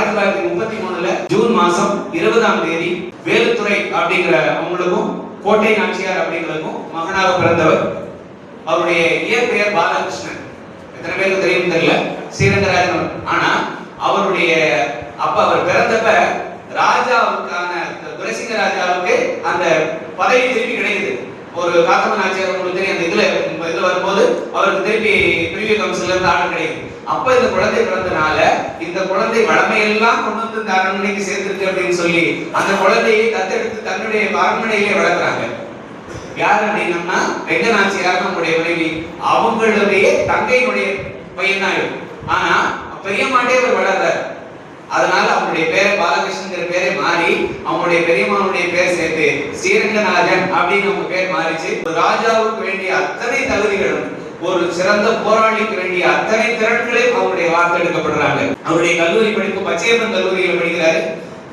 1933 June மாசம் 20ஆம் தேதி வேலுத்துறை அப்படிங்கிற அவங்களுக்கும் கோட்டை நாச்சியார் அப்படிங்கிறதுக்கும் மகனாக பிறந்தவர். அவருடைய இயற்பெயர் பாலகிருஷ்ணன். எத்தனை பேருக்கு தெரியும் தெரியல, ஸ்ரீரங்கராஜன். ஆனா அவருடைய அப்ப அவர் பிறந்தப்ப ராஜாவுக்கான துரைசிங்க ராஜாவுக்கு அந்த பதவி திருப்பி கிடைக்குது. ஒரு காத்தம நாச்சியார் உங்களுக்கு தெரியும், அந்த இதுல வரும்போது அவருக்கு திருப்பி பிரிவிய கவுன்சில்ல இருந்து ஆர்டர் கிடைக்குது. அப்ப இந்த குழந்தை பிறந்தனால இந்த குழந்தை வளமையெல்லாம் கொண்டு வந்து இந்த அரண்மனைக்கு சேர்த்திருக்கு அப்படின்னு சொல்லி அந்த குழந்தையை தத்தெடுத்து தன்னுடைய அரண்மனையிலே வளர்க்குறாங்க. யார் அப்படின்னா ரெங்கநாச்சியார் நம்முடைய மனைவி, அவங்களுடைய தங்கையினுடைய பையன் தான். ஆனா பெரியம்மாட்டே அவர் வளர்றார். அதனால அவங்களுடைய பேரை பாலகிருஷ்ணன் பேரை மாறி அவங்களுடைய பெரியம்மாவுடைய பேர் சேர்த்து ஸ்ரீரங்கநாதன் அப்படின்னு அவங்க பேர் மாறிச்சு. ராஜாவுக்கு வேண்டிய அத்தனை தகுதிகளும், ஒரு சிறந்த போராளிக்கு வேண்டிய அத்தனை திறன்களையும் அவருடைய வார்த்தெடுக்கப்படுறாங்க. அவருடைய கல்லூரி படிப்பு பச்சையப்பன் கல்லூரியில் படிக்கிறாரு.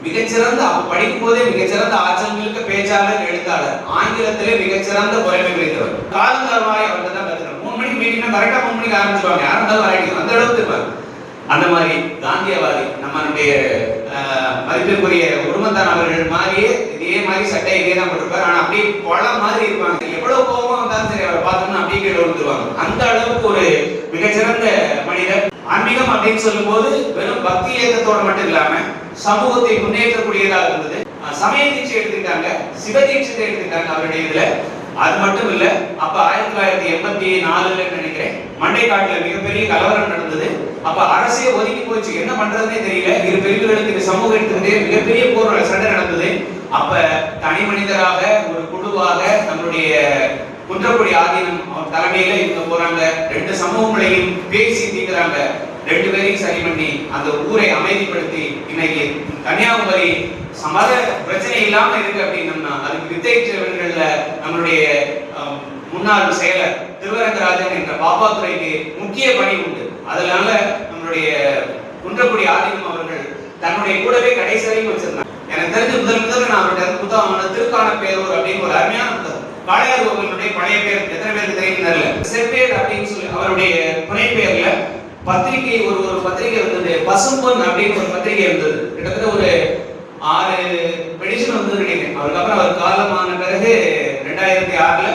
மிகச்சிறந்த படிக்கும் போதே மிகச்சிறந்த ஆற்றல் மிக்க பேச்சாளர், எழுத்தாளர், ஆங்கிலத்திலே மிகச்சிறந்த புலமை குறித்தவர். காலங்காலமாய் அவர்கிட்ட தான் கத்துக்கணும். 3 மணிக்கு மீட்டிங் கரெக்டா 3 மணிக்கு ஆரம்பிச்சுவாங்க. யாரும் இருந்தாலும் வராட்டி அந்த அளவுக்கு இருப்பாங்க. அந்த மாதிரி காந்தியவாதி நம்மளுடைய மதிப்பிற்குரிய உருமந்தான் அவர்கள் மாதிரியே இதே மாதிரி சட்டை இதே தான் போட்டிருப்பாரு. ஆனா அப்படியே பழம் மாதிரி இருப்பாங்க. எவ்வளவு கோபமா வந்தாலும் சரி அவரை பார்த்தோம்னா அப்படியே கீழே விழுந்துருவாங்க. அந்த அளவுக்கு ஒரு மிகச்சிறந்த மனிதர். ஆன்மீகம் அப்படின்னு சொல்லும் போது வெறும் பக்தி இயக்கத்தோட மட்டும் இல்லாம சமூகத்தை முன்னேற்றக்கூடியதாக இருந்தது. சமய தீட்சை எடுத்துக்கிட்டாங்க, சிவ தீட்சை எடுத்துக்கிட்டாங்க அவருடைய இதுல. அது மட்டும் இல்ல, அப்ப 1984 நினைக்கிறேன் மண்டைக்காட்டுல மிகப்பெரிய கலவரம் நடந்தது. அப்ப அரசே ஒதுக்கி போச்சு, என்ன பண்றதுன்னே தெரியல. இரு பிரிவுகளுக்கு இந்த சமூகத்திலே மிகப்பெரிய போர் சண்டை நடந்தது. அப்ப தனி மனிதராக ஒரு குழுவாக நம்மளுடைய குன்றக்குடி ஆதீனம் தலைமையில இவங்க போறாங்க. 2 சமூகங்களையும் பேசி தீர்க்கிறாங்க. 2 பேரையும் சரி பண்ணி அந்த ஊரை அமைதிப்படுத்தி இன்னைக்கு கன்னியாகுமரி சமத பிரச்சனை இல்லாம இருக்கு அப்படின்னா அதுக்கு வித்தைச்சவர்கள்ல நம்மளுடைய முன்னாள் செயலர் திருவரங்கராஜன் என்ற பாப்பாத்துறைக்கு முக்கிய பணி உண்டு. அதனால நம்மளுடைய குன்றக்குடி ஆதீனம் அவர்கள் தன்னுடைய கூடவே கடைசி வரைக்கும் வச்சிருந்தாங்க. எனக்கு தெரிஞ்ச முதல் நான் அவருடைய புத்தகம் திருக்கான பேரூர் அப்படின்னு ஒரு அருமையான புத்தகம். காளையார் கோவிலுடைய பழைய பேர் எத்தனை பேருக்கு தெரியும் தெரியல. செப்பேர் அப்படின்னு சொல்லி அவருடைய துணை பேர்ல பத்திரிகை ஒரு பத்திரிகை இருந்தது. பசும்பொன் அப்படின்னு ஒரு பத்திரிகை இருந்தது. கிட்டத்தட்ட ஒரு 6 எடிஷன் வந்து நினைக்கிறேன். அதுக்கப்புறம் அவர் காலமான பிறகு 2006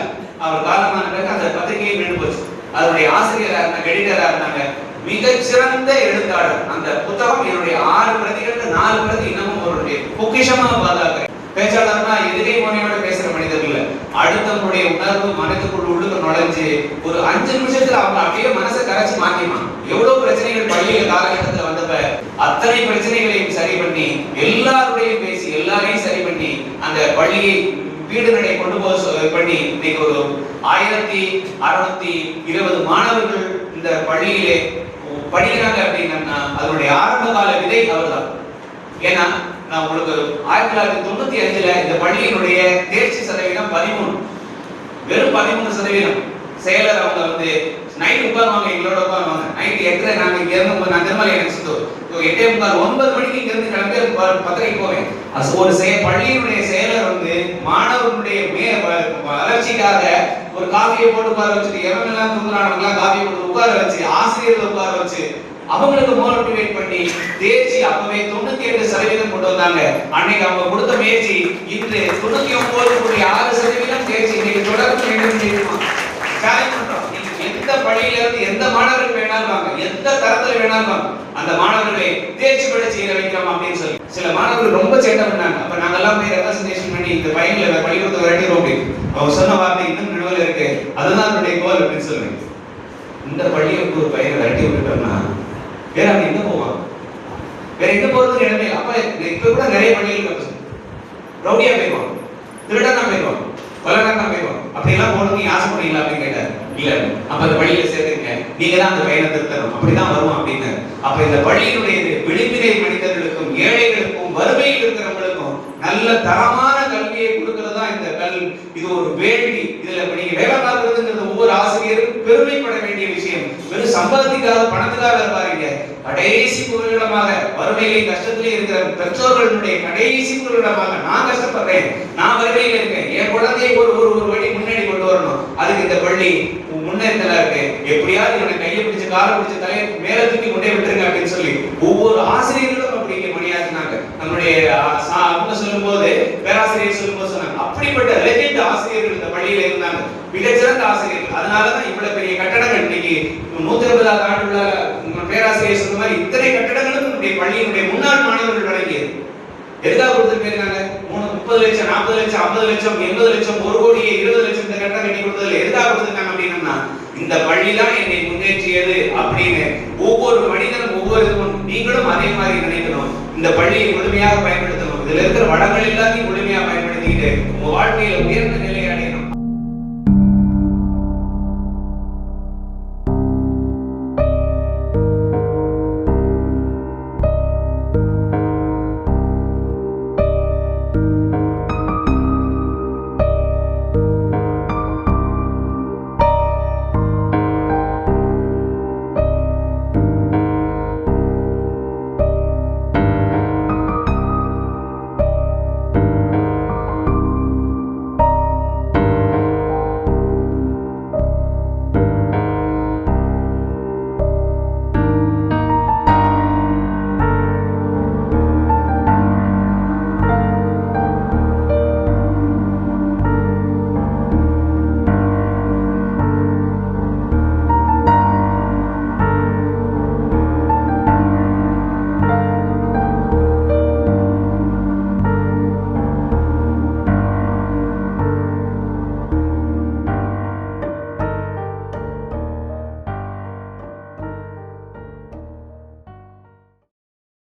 அவர் காலமான பிறகு அந்த பத்திரிகையை நின்று போச்சு. அதனுடைய ஆசிரியராக இருந்தாங்க, எடிட்டரா இருந்தாங்க. மிகச்சிறந்த எழுத்தாளர். அந்த புத்தகம் என்னுடைய 6 பிரதிகள் 4 பிரதி இன்னமும் அவருடைய பொக்கிஷமா பாதுகாக்கிறேன். பேச்சாளர்னா எதிரே மோனையோட பேசுற மனிதர்கள் இல்ல. அடுத்தவங்களுடைய உணர்வு மனதுக்குள் உள்ளுக்கு நுழைஞ்சு ஒரு 5 நிமிஷத்துல அவங்க அப்படியே மனசை கரைச்சி மாத்திடுவாங்க. எவ்வளவு பிரச்சனைகள் பள்ளியில காலகட்டத்துல வந்தப்ப அத்தனை பிரச்சனைகளையும் சரி பண்ணி எல்லாரோடையும் பேசி எல்லாரையும் சரி பண்ணி அந்த பள்ளியை வீடு நடை கொண்டு போக பண்ணி இன்னைக்கு ஒரு 1620 மாணவர்கள் இந்த பள்ளியிலே படிக்கிறாங்க அப்படின்னா அதனுடைய ஆரம்ப கால விதை அவர்தான். ஏன்னா நான் உங்களுக்கு 1995 இந்த பள்ளியினுடைய தேர்ச்சி சதவீதம் 13, வெறும் 13%. செயலர் அவங்க வந்து நைட் உட்காருவாங்க, எங்களோட உட்காருவாங்க. நைட் 8:30 நாங்க இங்க இருந்து நான் திருமலை எனக்கு சுத்தம் 8:45 9 மணிக்கு இங்க இருந்து கிளம்பி பத்திரிகை போவேன். ஒரு பள்ளியினுடைய செயலர் வந்து மாணவர்களுடைய வளர்ச்சிக்காக ஒரு காஃபியை போட்டு உட்கார வச்சுட்டு எவனெல்லாம் தூங்குறானுங்களாம் காஃபியை போட்டு உட்கார வச்சு ஆசிரியர்கள் உட்கார வச்சு அவங்களுக்கு மோட்டிவேட் பண்ணி தேர்ச்சி அப்பவே 98% கொண்டு வந்தாங்க. அன்னைக்கு அவங்க கொடுத்த முயற்சி இன்று 99.6% தேர்ச்சி இன்னைக்கு தொடர்ந்து வேண்டும் செய்யுமா சேலஞ்ச் பண்றோம். எந்த பள்ளியில இருந்து எந்த மாணவர்கள் வேணாலும் வாங்க, எந்த தரத்துல வேணாலும் வாங்க, அந்த மாணவர்களை தேர்ச்சி பெற செய்ய வைக்கிறோம் அப்படின்னு சொல்லி சில மாணவர்கள் ரொம்ப சேட்டை பண்ணாங்க. அப்ப நாங்கெல்லாம் போய் ரெப்ரசன்டேஷன் பண்ணி இந்த பையன்களை பள்ளிக்கூடத்தை விரட்டிடுவோம் அப்படின்னு. அவங்க சொன்ன வார்த்தை இன்னும் நினைவில் இருக்கு. அதுதான் என்னுடைய கோல் அப்படின்னு சொல்லுவேன். இந்த பள்ளிகளுக்கு ஒரு பையனை விரட்டி விட்டுட்டோம்னா வேற அவன் எங்க போவான்? வேற எங்க போறதுக்கு இடமே. அப்ப இப்ப கூட நிறைய பள்ளிகள் ரவுடியா போயிடுவான், திருடனா போயிடுவான், கொலகாரனா போயிடுவான். அப்படி எல்லாம் போகணும்னு ஆசைப்படுறீங்களா அப்படின்னு கேட்டாரு. இல்ல, அப்ப அந்த பள்ளியில சேர்த்துங்க, நீங்க தான் அந்த பையனை திருத்தணும், அப்படிதான் வருவான் அப்படின்னு. அப்ப இந்த பள்ளியினுடைய விளிம்பினை மனிதர்களுக்கும் ஏழைகளுக்கும் வறுமையில் இருக்கிறவங்களுக்கும் நல்ல தரமான கல்வியை கொடுக்கறதா இந்த கல்வி. இது ஒரு வேள்வி. இதுல நீங்க வேலை பார்க்கறதுங்கிறது ஒவ்வொரு ஆசிரியரும் பெருமைப்பட வேண்டிய விஷயம். வெறும் சம்பாதிக்காத பணத்துக்காக இருப்பாருங்க. கடைசி குரலிடமாக வறுமையிலே கஷ்டத்திலே இருக்கிற பெற்றோர்களுடைய கடைசி குரலிடமாக நான் கஷ்டப்படுறேன், நான் வறுமையில இருக்கேன், என் குழந்தையை ஒரு வழி முன்னாடி கொண்டு வரணும், அதுக்கு இந்த பள்ளி முன்னேற்றலா இருக்கு, எப்படியாவது இவனை கையை பிடிச்சு காலை பிடிச்சு தலையை மேல தூக்கி கொண்டே விட்டுருங்க அப்படின்னு சொல்லி ஒவ்வொரு ஆசிரியர்களும் அப்படி பேராசிரியர் சொல்லும்போது சொன்னாங்க, அப்படிப்பட்ட லெஜெண்ட் ஆசிரியர்கள் இந்த பள்ளியில இருந்தாங்க, மிகச்சிறந்த ஆசிரியர்கள். அதனாலதான் இவ்வளவு பெரிய கட்டடங்கள் இன்னைக்கு 120வது ஆண்டுள்ள பேராசிரியர் சொன்ன மாதிரி இத்தனை கட்டடங்களும் நம்முடைய பள்ளியினுடைய முன்னாள் மாணவர்கள் வழங்கியது. எதுக்காக கொடுத்துருக்காங்க? 30 லட்சம், 40 லட்சம், 50 லட்சம், 80 லட்சம், 1 கோடியே 20 லட்சம் இந்த கட்டடம் கட்டி கொடுத்ததுல எதுக்காக கொடுத்துருக்காங்க அப்படின்னா, இந்த பள்ளி தான் என்னை முன்னேற்றியது அப்படின்னு ஒவ்வொரு மனிதனும் ஒவ்வொரு நீங்களும் அதே மாதிரி நினைக்கணும். இந்த பள்ளியை முழுமையாக பயன்படுத்தணும். இதுல இருக்கிற வளங்கள் எல்லாத்தையும் முழுமையாக பயன்படுத்திக்கிட்டு உங்க வாழ்க்கையில உயர்ந்த